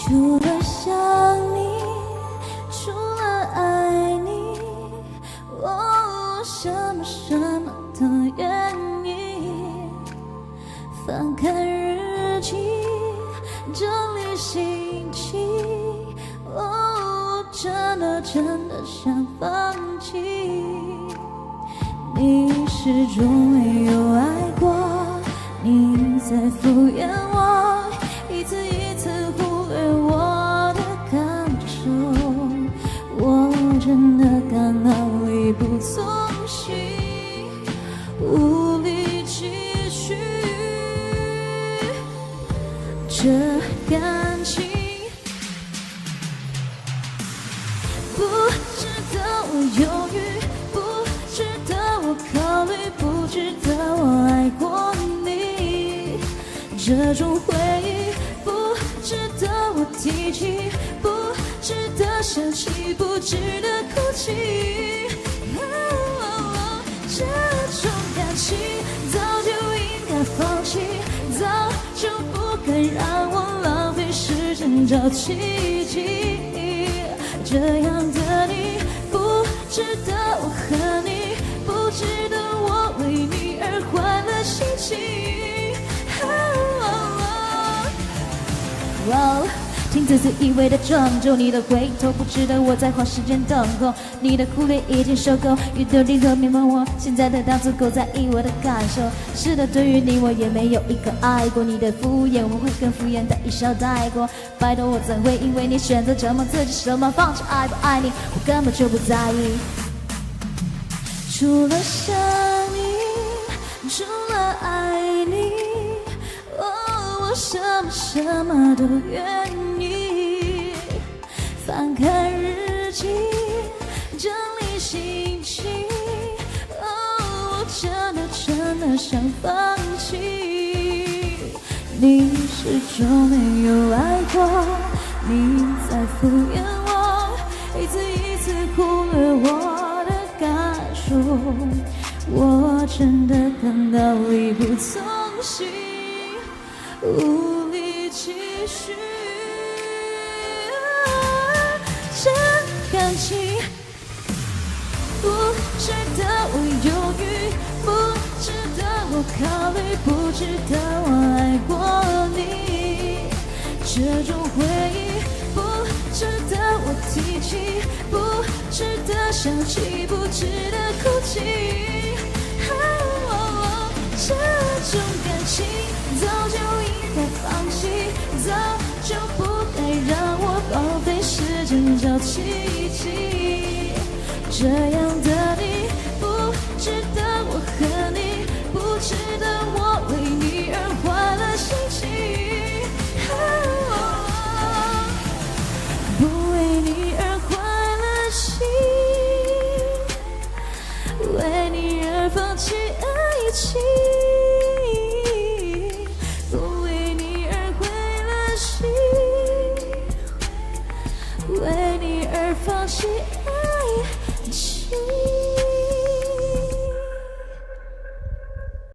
除了想你，除了爱你，我什么都愿意。翻看日记，整理心情，我真的想放弃。你始终没有爱过，你在敷衍我，一次一次忽略我的感受，我真的感到力不从心，无力继续这感情。不值得我犹豫，不值得我考虑，不值得我爱过你。这种回忆不值得我提起，不值得想起，不值得哭泣。这种感情早就应该放弃，早就不该让我浪费时间找奇迹。这样的你不值得我和你，不值得我为你而换了心情。听着自以为的拯救，你的回头不值得我再花时间等候，你的忽略已经受够，越多你和明白我现在的当足够在意我的感受。是的，对于你我也没有一个爱过，你的敷衍我会更敷衍的一笑带过。拜托我怎会因为你选择折磨自己什么放弃爱不爱你，我根本就不在意。除了想你，除了爱你，我什么都愿意。翻看日记，整理心情，我真的想放弃。你始终没有爱过，你在敷衍我，一次一次忽略我的感受，我真的感到力不从心，无力继续这感情。不值得我犹豫，不值得我考虑，不值得我爱过你。这种回忆不值得我提起，不值得想起，不值得哭泣。这种感情早就应该放弃，早就不该让我浪费时间找奇迹。这样的